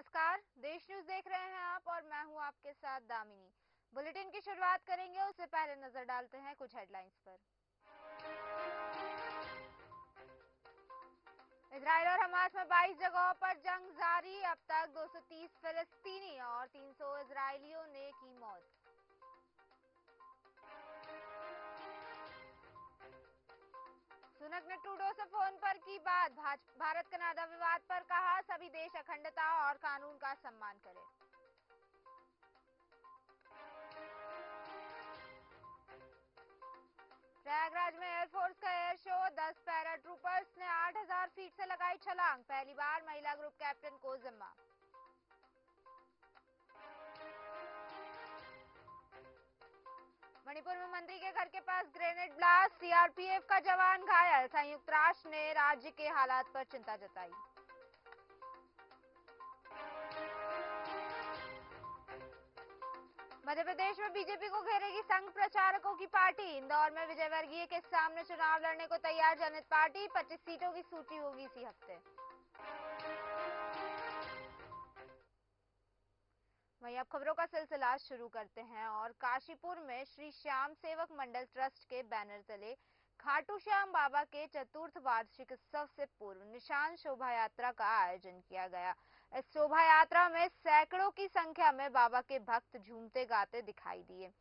नमस्कार, देश न्यूज देख रहे हैं आप और मैं हूं आपके साथ दामिनी। बुलेटिन की शुरुआत करेंगे, उससे पहले नजर डालते हैं कुछ हेडलाइंस पर। इजराइल और हमास में 22 जगहों पर जंग जारी। अब तक 230 फिलिस्तीनी और 300 इजरायलियों ने की मौत। सुनक ने ट्रूडो से फोन पर की बात। भारत कनाडा विवाद पर कहा, सभी देश अखंडता और कानून का सम्मान करें। प्रयागराज में एयरफोर्स का एयर शो। 10 पैरा ट्रूपर्स ने 8000 फीट से लगाई छलांग। पहली बार महिला ग्रुप कैप्टन को जिम्मा। मणिपुर में मंत्री के घर के पास ग्रेनेड ब्लास्ट। सीआरपीएफ का जवान घायल। संयुक्त राष्ट्र ने राज्य के हालात पर चिंता जताई। मध्य प्रदेश में बीजेपी को घेरेगी संघ प्रचारकों की पार्टी। इंदौर में विजयवर्गीय के सामने चुनाव लड़ने को तैयार जनहित पार्टी। 25 सीटों की सूची होगी इसी हफ्ते। वहीं अब खबरों का सिलसिला शुरू करते हैं और काशीपुर में श्री श्याम सेवक मंडल ट्रस्ट के बैनर तले खाटू श्याम बाबा के चतुर्थ वार्षिक उत्सव से पूर्व निशान शोभा यात्रा का आयोजन किया गया। इस शोभा यात्रा में सैकड़ों की संख्या में बाबा के भक्त झूमते गाते दिखाई दिए।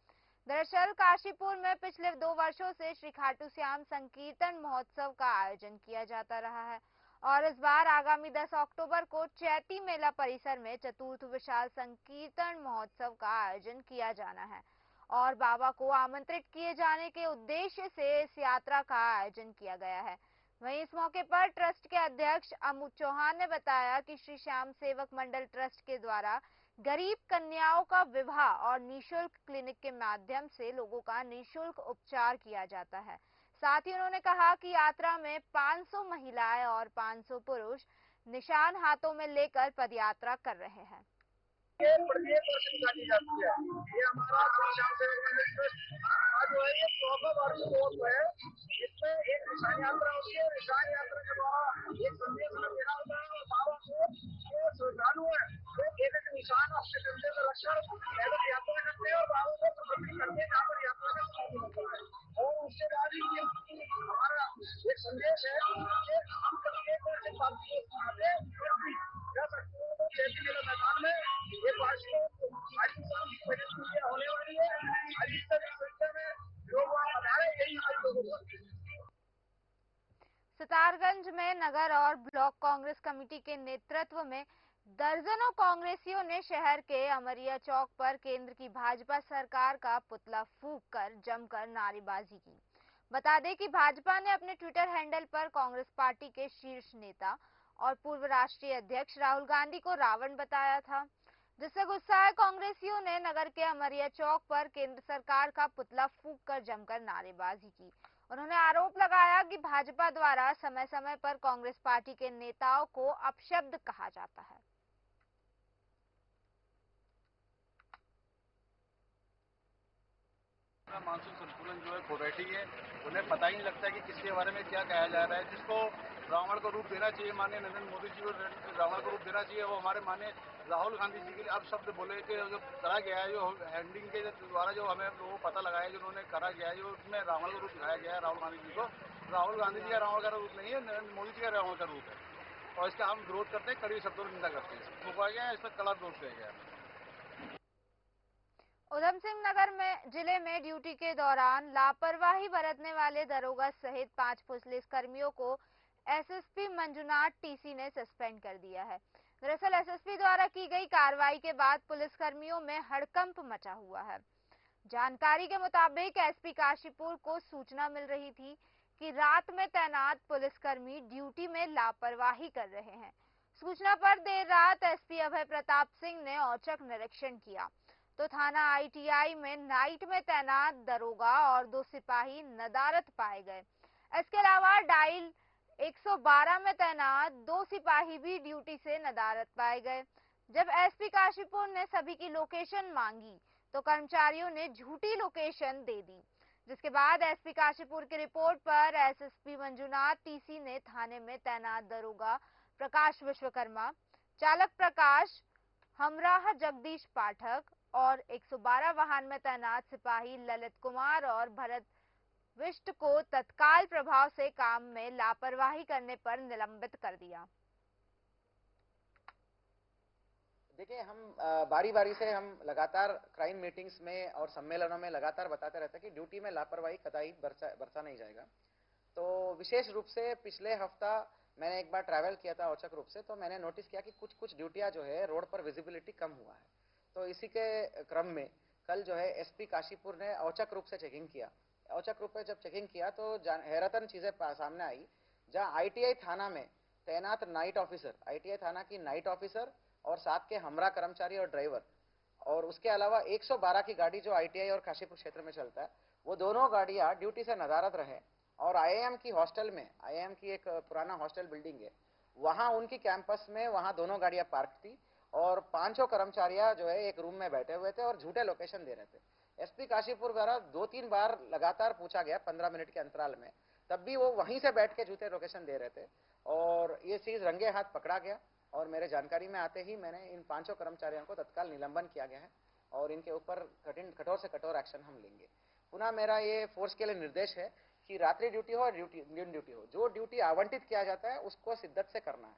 दरअसल काशीपुर में पिछले 2 वर्षों से श्री खाटू श्याम संकीर्तन महोत्सव का आयोजन किया जाता रहा है और इस बार आगामी 10 अक्टूबर को चैती मेला परिसर में चतुर्थ विशाल संकीर्तन महोत्सव का आयोजन किया जाना है और बाबा को आमंत्रित किए जाने के उद्देश्य से इस यात्रा का आयोजन किया गया है। वहीं इस मौके पर ट्रस्ट के अध्यक्ष अमुत चौहान ने बताया कि श्री श्याम सेवक मंडल ट्रस्ट के द्वारा गरीब कन्याओं का विवाह और निःशुल्क क्लिनिक के माध्यम से लोगों का निःशुल्क उपचार किया जाता है। साथ ही उन्होंने कहा कि यात्रा में 500 महिलाएं और 500 पुरुष निशान हाथों में लेकर पदयात्रा कर रहे हैं। ये प्रत्येक वर्ष निकाली जाती है। ये हमारा श्याम सेवक मंडल ट्रस्ट आज जो है ये 100वां वार्षिक महोत्सव है। इसमें एक निशान यात्रा होती है। निशान यात्रा के द्वारा एक संदेश हमें देना होता है और बाबा को जो श्रद्धालु है वो एक एक निशान अपने कंधे में रखकर पैदल यात्रा करते हैं और बाबा को समर्पित करते हैं जहाँ पर यात्रा का समापन होता है। और उसके बाद ही हमारा एक संदेश है कि हम प्रत्येक वर्ष इस बात को सुनाते जा सकते हैं। चैती मेला मैदान में एक वार्षिक होने वाली है। अधिक से अधिक संख्या में लोग वहाँ पधारे, यही हमारे लोगों को। सितारगंज में नगर और ब्लॉक कांग्रेस कमेटी के नेतृत्व में दर्जनों कांग्रेसियों ने शहर के अमरिया चौक पर केंद्र की भाजपा सरकार का पुतला फूंक कर जमकर नारेबाजी की। बता दें कि भाजपा ने अपने ट्विटर हैंडल पर कांग्रेस पार्टी के शीर्ष नेता और पूर्व राष्ट्रीय अध्यक्ष राहुल गांधी को रावण बताया था, जिससे गुस्साए कांग्रेसियों ने नगर के अमरिया चौक पर केंद्र सरकार का पुतला फूंक कर जमकर नारेबाजी की। उन्होंने आरोप लगाया कि भाजपा द्वारा समय समय पर कांग्रेस पार्टी के नेताओं को अपशब्द कहा जाता है। मानसिक संतुलन जो है खो बैठी है। उन्हें पता ही नहीं लगता कि किसके बारे में क्या कहा जा रहा है। जिसको रावण का रूप देना चाहिए माननीय नरेंद्र मोदी जी को रावण का रूप देना चाहिए, वो हमारे माननीय राहुल गांधी जी के लिए अब शब्द बोले कि जो करा गया है, जो हैंडिंग के द्वारा जो हमें लोगों को पता लगाया, जो उन्होंने करा गया है, जो उसमें रावण का रूप दिखाया गया है राहुल गांधी जी को। राहुल गांधी जी का रावण का रूप नहीं है, नरेंद्र मोदी जी का रावण का रूप है और इसका हम विरोध करते हैं, कड़ी शब्दों में निंदा करते हैं। फूका गया, इस पर कड़ा दोष दिया गया है। उधम सिंह नगर में जिले में ड्यूटी के दौरान लापरवाही बरतने वाले दरोगा सहित 5 पुलिस कर्मियों को एसएसपी मंजुनाथ टीसी ने सस्पेंड कर दिया है। दरअसल एसएसपी द्वारा की गई कार्रवाई के बाद पुलिस कर्मियों में हड़कंप मचा हुआ है। जानकारी के मुताबिक एसपी काशीपुर को सूचना मिल रही थी कि रात में तैनात पुलिसकर्मी ड्यूटी में लापरवाही कर रहे हैं। सूचना पर देर रात एसपी अभय प्रताप सिंह ने औचक निरीक्षण किया तो थाना आईटीआई में नाइट में तैनात दरोगा और 2 सिपाही नदारत पाए गए। इसके अलावा डायल 112 में तैनात 2 सिपाही भी ड्यूटी से नदारत पाए गए। जब एसपी काशीपुर ने सभी की लोकेशन मांगी तो कर्मचारियों ने झूठी लोकेशन दे दी, जिसके बाद एसपी काशीपुर की रिपोर्ट पर एसएसपी मंजुनाथ टीसी ने थाने में तैनात दरोगा प्रकाश विश्वकर्मा, चालक प्रकाश हमराह जगदीश पाठक और 112 वाहन में तैनात सिपाही ललित कुमार और भरत विष्ट को तत्काल प्रभाव से काम में लापरवाही करने पर निलंबित कर दिया। देखिए, हम बारी बारी से हम लगातार क्राइम मीटिंग्स में और सम्मेलनों में लगातार बताते रहते हैं कि ड्यूटी में लापरवाही कतई बरसा नहीं जाएगा। तो विशेष रूप से पिछले हफ्ता मैंने एक बार ट्रैवल किया था औचक रूप से, तो मैंने नोटिस किया कि कुछ ड्यूटियां जो है रोड पर विजिबिलिटी कम हुआ है। तो इसी के क्रम में कल जो है एसपी काशीपुर ने औचक रूप से चेकिंग किया। औचक रूप से जब चेकिंग किया तो हैरतन चीजें सामने आई, जहां आईटीआई थाना में तैनात नाइट ऑफिसर, आईटीआई थाना की नाइट ऑफिसर और साथ के हमरा कर्मचारी और ड्राइवर, और उसके अलावा 112 की गाड़ी जो आईटीआई और काशीपुर क्षेत्र में चलता है, वो दोनों गाड़ियां ड्यूटी से नदारद रहे। और आईआईएम की हॉस्टल में, आईआईएम की एक पुराना हॉस्टल बिल्डिंग है, वहां उनकी कैंपस में वहां दोनों गाड़ियां पार्क थी और 500 कर्मचारियां जो है एक रूम में बैठे हुए थे और झूठे लोकेशन दे रहे थे। एसपी काशीपुर द्वारा 2-3 बार लगातार पूछा गया 15 मिनट के अंतराल में, तब भी वो वहीं से बैठ के झूठे लोकेशन दे रहे थे और ये चीज रंगे हाथ पकड़ा गया। और मेरे जानकारी में आते ही मैंने इन 500 कर्मचारियों को तत्काल निलंबन किया गया है और इनके ऊपर कठोर से कठोर एक्शन हम लेंगे। पुनः मेरा ये फोर्स के लिए निर्देश है कि रात्रि ड्यूटी हो और दिन ड्यूटी हो, जो ड्यूटी आवंटित किया जाता है उसको शिद्दत से करना है।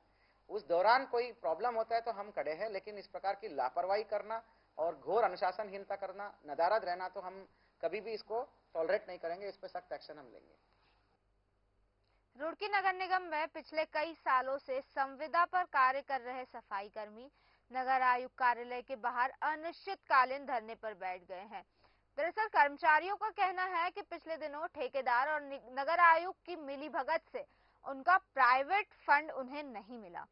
उस दौरान कोई प्रॉब्लम होता है तो हम खड़े हैं, लेकिन इस प्रकार की लापरवाही करना और घोर अनुशासनहीनता करना, नदारद रहना, तो हम कभी भी इसको टॉलरेट नहीं करेंगे। इस पर सख्त एक्शन हम लेंगे। रुड़की नगर निगम में पिछले कई सालों से संविदा पर कार्य कर रहे सफाई कर्मी नगर आयुक्त कार्यालय के बाहर अनिश्चितकालीन धरने पर बैठ गए हैं। दरअसल कर्मचारियों का कहना है कि पिछले दिनों ठेकेदार और नगर आयुक्त की मिलीभगत से उनका प्राइवेट फंड उन्हें नहीं मिला,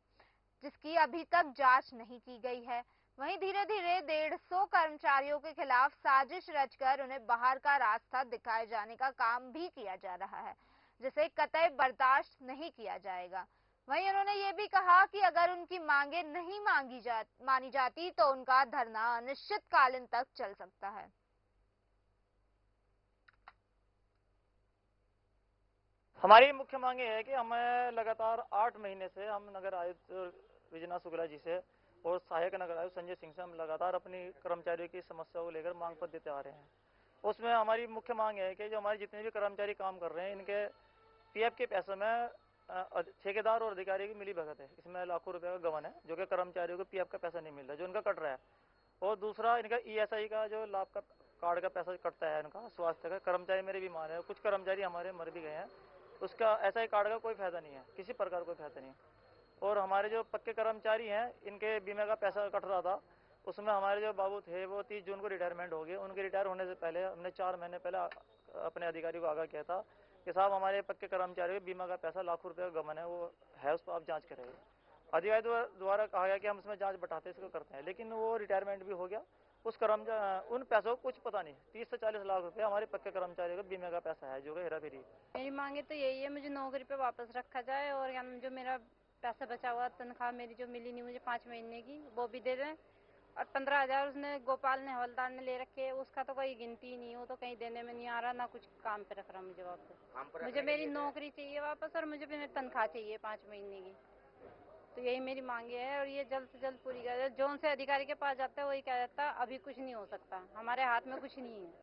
जिसकी अभी तक जांच नहीं की गई है। वहीं धीरे धीरे 150 कर्मचारियों के खिलाफ साजिश रचकर उन्हें बाहर का रास्ता दिखाए जाने का काम भी किया जा रहा है, जिसे कतई बर्दाश्त नहीं किया जाएगा। वहीं उन्होंने ये भी कहा कि अगर उनकी मांगे नहीं मानी जाती तो उनका धरना अनिश्चितकालीन तक चल सकता है। हमारी मुख्य मांग है कि हमें लगातार 8 महीने से हम नगर आयुक्त विजना शुक्ला जी से और सहायक नगर आयुक्त संजय सिंह से हम लगातार अपनी कर्मचारियों की समस्या को लेकर मांग पत्र देते आ रहे हैं। उसमें हमारी मुख्य मांग है कि जो हमारे जितने भी कर्मचारी काम कर रहे हैं, इनके पीएफ के पैसे में ठेकेदार और अधिकारी की मिली भगत है। इसमें लाखों रुपए का गबन है, जो कि कर्मचारियों को पीएफ का पैसा नहीं मिल रहा, जो इनका कट रहा है। और दूसरा, इनका ईएसआई का जो लाभ का कार्ड का पैसा कटता है, इनका स्वास्थ्य का, कर्मचारी मेरे बीमार है, कुछ कर्मचारी हमारे मर भी गए हैं, उसका एसआई कार्ड का कोई फायदा नहीं है, किसी प्रकार कोई फायदा नहीं। और हमारे जो पक्के कर्मचारी हैं, इनके बीमे का पैसा कट रहा था, उसमें हमारे जो बाबू थे वो 30 जून को रिटायरमेंट हो गए। उनके रिटायर होने से पहले हमने 4 महीने पहले अपने अधिकारी को आगाह किया था कि साहब हमारे पक्के कर्मचारी के बीमा का पैसा लाखों रुपए का गबन है, वो है, उस पर आप जांच करेंगे। अधिकारी द्वारा कहा गया कि हम इसमें जांच बढ़ाते इसको करते हैं, लेकिन वो रिटायरमेंट भी हो गया। उस उन पैसों को कुछ पता नहीं। 30 से 40 लाख रुपए हमारे पक्के कर्मचारियों को बीमे का पैसा है, जो कि हेरा फेरी। मेरी मांगे तो यही है, मुझे नौकरी पे वापस रखा जाए और जो मेरा पैसा बचा हुआ तनख्वाह मेरी जो मिली नहीं मुझे 5 महीने की, वो भी दे दें। और 15,000 उसने गोपाल ने, हवलदार ने ले रखे, उसका तो कोई गिनती नहीं, वो तो कहीं देने में नहीं आ रहा, ना कुछ काम पे रख रहा मुझे वापस। मुझे मेरी नौकरी चाहिए वापस और मुझे मेरी तनख्वाह चाहिए 5 महीने की। तो यही मेरी मांगे है और ये जल्द से जल्द पूरी कर। जोन से अधिकारी के पास जाता है वही कह जाता अभी कुछ नहीं हो सकता, हमारे हाथ में कुछ नहीं है।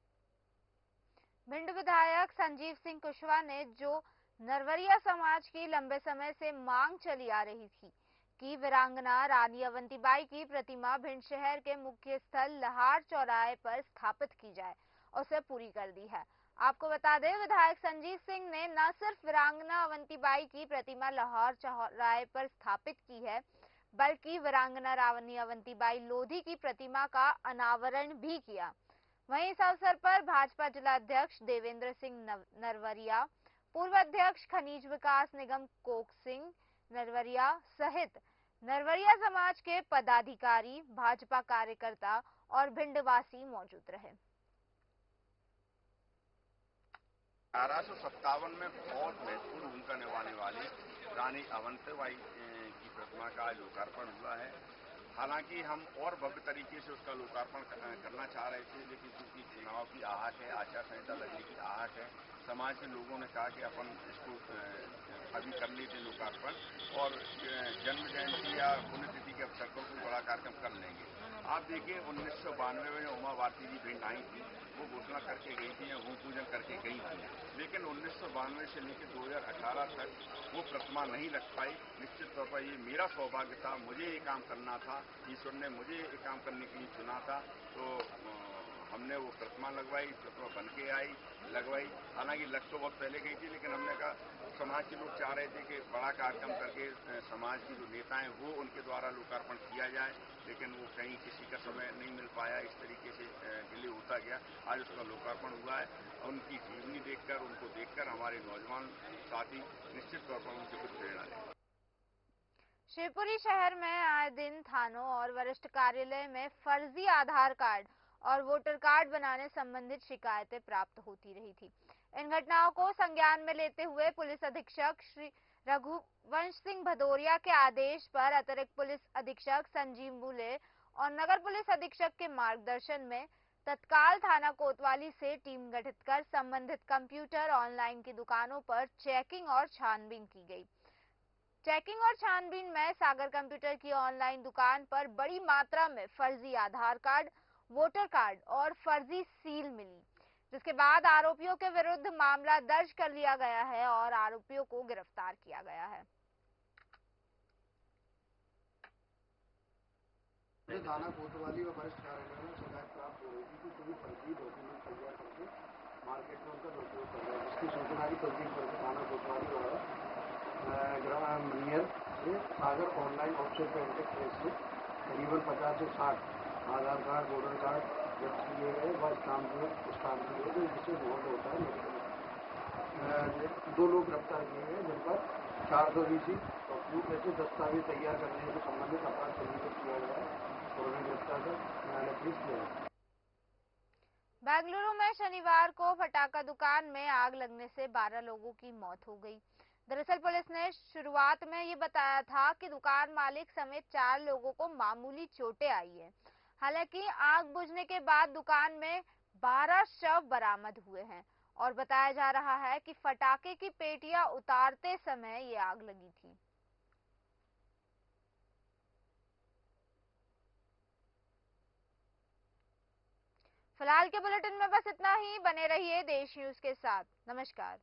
भिंड विधायक संजीव सिंह कुशवाहा ने जो नरवरिया समाज की लंबे समय से मांग चली आ रही थी कि वीरांगना रानी अवंतीबाई की प्रतिमा भिंड शहर के मुख्य स्थल लहार चौराहे पर स्थापित की जाए, उसे पूरी कर दी है। आपको बता दें, विधायक संजीव सिंह ने न सिर्फ वीरांगना अवंतीबाई की प्रतिमा लाहौर चौराहे पर स्थापित की है, बल्कि वीरांगना रानी अवंतीबाई लोधी की प्रतिमा का अनावरण भी किया। वहीं इस अवसर पर भाजपा जिलाध्यक्ष देवेंद्र सिंह नरवरिया, पूर्व अध्यक्ष खनिज विकास निगम कोक सिंह नरवरिया सहित नरवरिया समाज के पदाधिकारी, भाजपा कार्यकर्ता और भिंडवासी मौजूद रहे। 1857 में बहुत महत्वपूर्ण भूमिका निभाने वाली रानी अवंतीबाई की प्रतिमा का लोकार्पण हुआ है। हालांकि हम और भव्य तरीके से उसका लोकार्पण करना चाह रहे थे, लेकिन क्योंकि चुनाव की आहट है, आचार संहिता लगने की आहट है, समाज के लोगों ने कहा कि अपन इसको अभी कर लेते लोकार्पण और जन्म जयंती या पुण्यतिथि के अवसर पर कोई बड़ा कार्यक्रम कर लेंगे। आप देखिए 1992 में उमा भारती जी भिंड आई थी, वो घोषणा करके गई थी या भूमि पूजन करके गई थी, लेकिन 1992 से लेकर 2018 तक वो प्रतिमा नहीं रख पाई। निश्चित तौर पर ये मेरा सौभाग्य था, मुझे ये काम करना था, ईश्वर ने मुझे ये काम करने के लिए चुना था, तो हमने वो प्रतिमा लगवाई, प्रतिमा बन के आई, लगवाई। हालांकि लग तो बहुत पहले गई थी, लेकिन हमने कहा समाज के लोग चाह रहे थे कि बड़ा कार्यक्रम करके समाज के जो नेता हैं वो उनके द्वारा लोकार्पण किया जाए, लेकिन वो कहीं किसी का समय नहीं मिल पाया, इस तरीके से डिले होता गया। आज उसका लोकार्पण हुआ है। उनकी जीवनी देखकर, उनको देखकर हमारे नौजवान साथी निश्चित तौर पर उनसे कुछ प्रेरणा लें। शिवपुरी शहर में आए दिन थानों और वरिष्ठ कार्यालय में फर्जी आधार कार्ड और वोटर कार्ड बनाने संबंधित शिकायतें प्राप्त होती रही थी। इन घटनाओं को संज्ञान में लेते हुए पुलिस अधीक्षक श्री रघुवंश सिंह भदौरिया के आदेश पर अतिरिक्त पुलिस अधीक्षक संजीव मूले और नगर पुलिस अधीक्षक के मार्गदर्शन में तत्काल थाना कोतवाली से टीम गठित कर संबंधित कंप्यूटर ऑनलाइन की दुकानों पर चेकिंग और छानबीन की गई। चेकिंग और छानबीन में सागर कंप्यूटर की ऑनलाइन दुकान पर बड़ी मात्रा में फर्जी आधार कार्ड, वोटर कार्ड और फर्जी सील मिली, जिसके बाद आरोपियों के विरुद्ध मामला दर्ज कर लिया गया है और आरोपियों को गिरफ्तार किया गया है। थाना कोतवाली और वरिष्ठ कार्यालय में शिकायत प्राप्त हो रही थी कि कोई फर्जी डॉक्यूमेंट तैयार करके मार्केट में उनका दुरुपयोग कर रहा है, जिसकी सूचना की तस्दीक करके थाना कोतवाली द्वारा ग्राम मनियर से सागर ऑनलाइन ऑप्शन पेमेंट प्लेस से करीबन 50 से 60 आधार कार्ड, वोटर कार्ड जब्त किए गए व स्टाम्प किए गए, जिससे वोट होता है मेडिकल। 2 लोग गिरफ्तार किए गए, जिन पर 420 डॉक्यूमेंट ऐसे दस्तावेज तैयार करने से संबंधित अपराध पंजीकृत किया गया है और उन्हें गिरफ्तार कर न्यायालय पेश किया है। बेंगलुरु में शनिवार को फटाका दुकान में आग लगने से 12 लोगों की मौत हो गई। दरअसल पुलिस ने शुरुआत में ये बताया था कि दुकान मालिक समेत 4 लोगों को मामूली चोटें आई है। हालांकि आग बुझने के बाद दुकान में 12 शव बरामद हुए हैं और बताया जा रहा है कि फटाके की पेटियां उतारते समय ये आग लगी थी। फिलहाल के बुलेटिन में बस इतना ही। बने रहिए देश न्यूज के साथ। नमस्कार।